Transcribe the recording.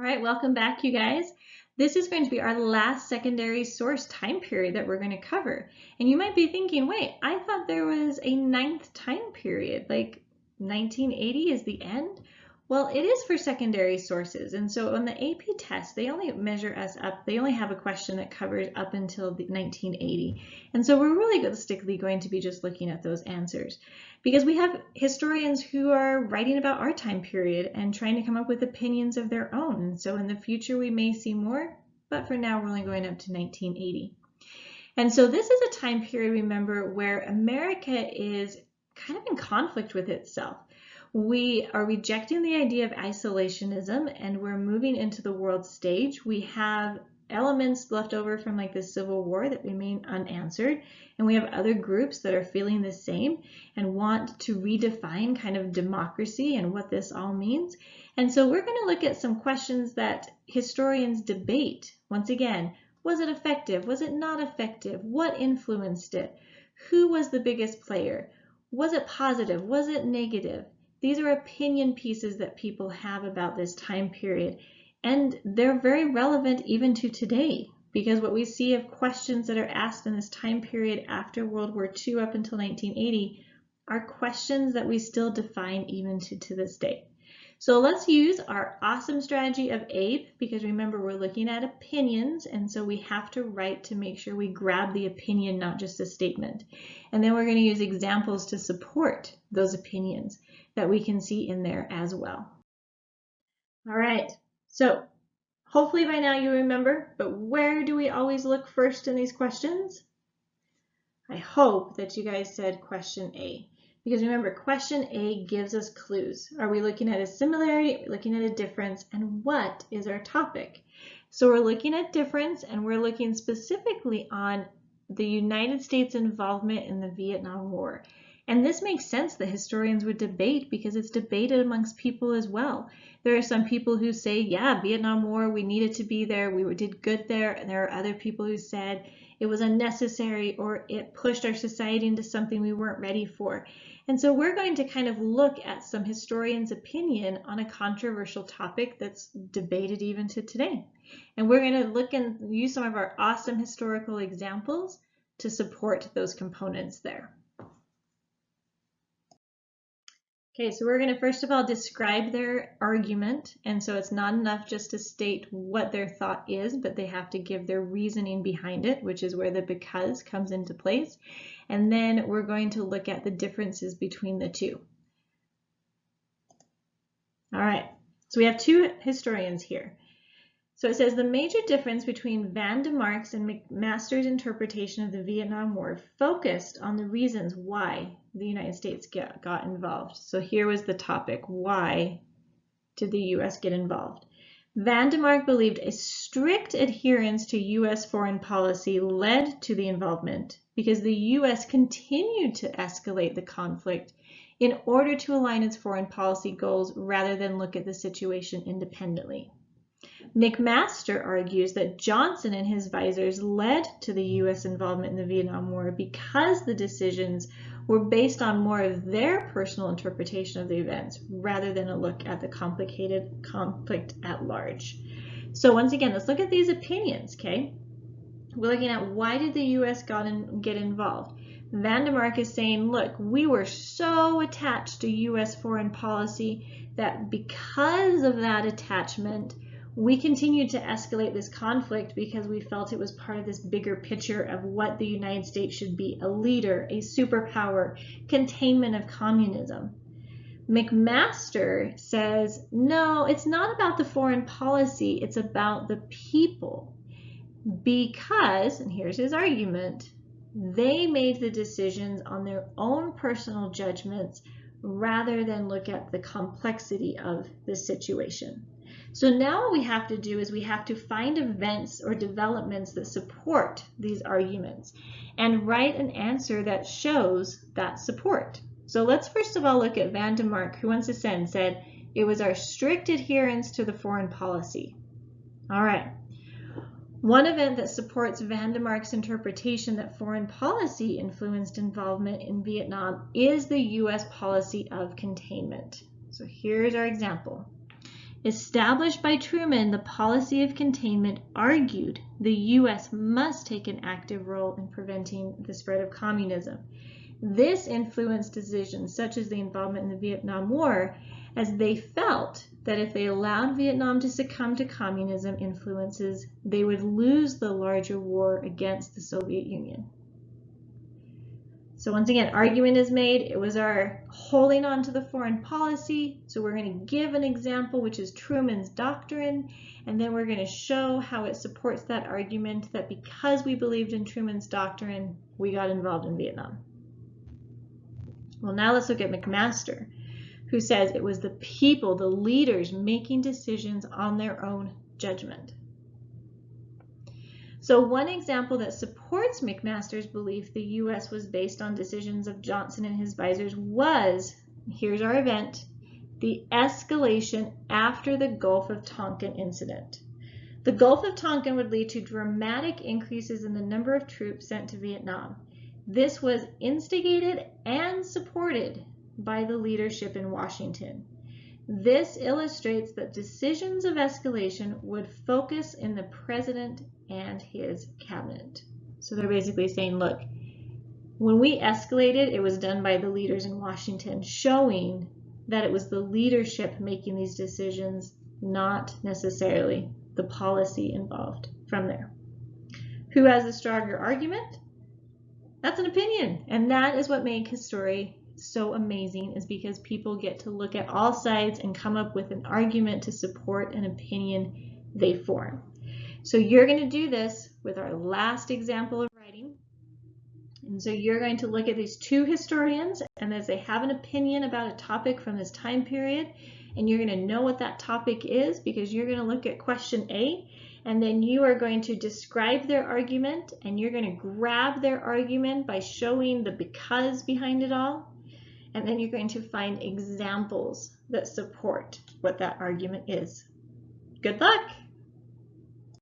All right, welcome back, you guys. This is going to be our last secondary source time period that we're going to cover. And you might be thinking, wait, I thought there was a 9th time period, like 1980 is the end? Well, it is for secondary sources. And so on the AP test, they only measure us up, they only have a question that covers up until the 1980. And so we're realistically going to be just looking at those answers, because we have historians who are writing about our time period and trying to come up with opinions of their own. So in the future we may see more, but for now we're only going up to 1980. And so this is a time period, remember, where America is kind of in conflict with itself. We are rejecting the idea of isolationism and we're moving into the world stage. We have elements left over from like the Civil War that remain unanswered, and we have other groups that are feeling the same and want to redefine kind of democracy and what this all means. And so we're going to look at some questions that historians debate. Once again, was it effective? Was it not effective? What influenced it? Who was the biggest player? Was it positive? Was it negative? These are opinion pieces that people have about this time period, and they're very relevant even to today, because what we see of questions that are asked in this time period after World War II up until 1980 are questions that we still define even to this day. So let's use our awesome strategy of APE, because remember we're looking at opinions, and so we have to write to make sure we grab the opinion, not just a statement. And then we're going to use examples to support those opinions that we can see in there as well. All right, so hopefully by now you remember, but where do we always look first in these questions? I hope that you guys said question A, because remember, question A gives us clues. Are we looking at a similarity? Are we looking at a difference? And what is our topic? So we're looking at difference, and we're looking specifically on the United States involvement in the Vietnam War. And this makes sense that historians would debate, because it's debated amongst people as well. There are some people who say, yeah, Vietnam War, we needed to be there, we did good there. And there are other people who said it was unnecessary, or it pushed our society into something we weren't ready for. And so we're going to kind of look at some historians' opinion on a controversial topic that's debated even to today. And we're going to look and use some of our awesome historical examples to support those components there. Okay, so we're going to first of all describe their argument, and so it's not enough just to state what their thought is, but they have to give their reasoning behind it, which is where the because comes into place. And then we're going to look at the differences between the two. All right, so we have two historians here. So it says the major difference between Van der Mark's and McMaster's interpretation of the Vietnam War focused on the reasons why the United States got involved. So here was the topic: why did the U.S. get involved? Van der Mark believed a strict adherence to U.S. foreign policy led to the involvement because the U.S. continued to escalate the conflict in order to align its foreign policy goals rather than look at the situation independently. McMaster argues that Johnson and his advisors led to the U.S. involvement in the Vietnam War because the decisions were based on more of their personal interpretation of the events rather than a look at the complicated conflict at large. So once again, let's look at these opinions, okay? We're looking at why did the U.S. get involved. Van der Mark is saying, look, we were so attached to U.S. foreign policy that because of that attachment, we continued to escalate this conflict because we felt it was part of this bigger picture of what the United States should be: a leader, a superpower, containment of communism. McMaster says, no, it's not about the foreign policy, it's about the people. Because, and here's his argument, they made the decisions on their own personal judgments rather than look at the complexity of the situation. So now what we have to do is we have to find events or developments that support these arguments and write an answer that shows that support. So let's first of all look at Van der Mark, who once again said it was our strict adherence to the foreign policy. All right. One event that supports Van der Mark's interpretation that foreign policy influenced involvement in Vietnam is the U.S. policy of containment. So here's our example. Established by Truman, the policy of containment argued the U.S. must take an active role in preventing the spread of communism. This influenced decisions such as the involvement in the Vietnam War, as they felt that if they allowed Vietnam to succumb to communism influences, they would lose the larger war against the Soviet Union. So once again, argument is made. It was our holding on to the foreign policy. So we're going to give an example, which is Truman's doctrine, and then we're going to show how it supports that argument that because we believed in Truman's doctrine, we got involved in Vietnam. Well, now let's look at McMaster, who says it was the people, the leaders, making decisions on their own judgment. So one example that supports McMaster's belief the U.S. was based on decisions of Johnson and his advisors was, here's our event, the escalation after the Gulf of Tonkin incident. The Gulf of Tonkin would lead to dramatic increases in the number of troops sent to Vietnam. This was instigated and supported by the leadership in Washington. This illustrates that decisions of escalation would focus in the president and his cabinet. So they're basically saying, look, when we escalated, it was done by the leaders in Washington, showing that it was the leadership making these decisions, not necessarily the policy involved from there. Who has a stronger argument? That's an opinion, and that is what makes his story so amazing, is because people get to look at all sides and come up with an argument to support an opinion they form. So you're going to do this with our last example of writing. And so you're going to look at these two historians, and as they have an opinion about a topic from this time period, and you're going to know what that topic is because you're going to look at question A, and then you are going to describe their argument, and you're going to grab their argument by showing the because behind it all, and then you're going to find examples that support what that argument is. Good luck!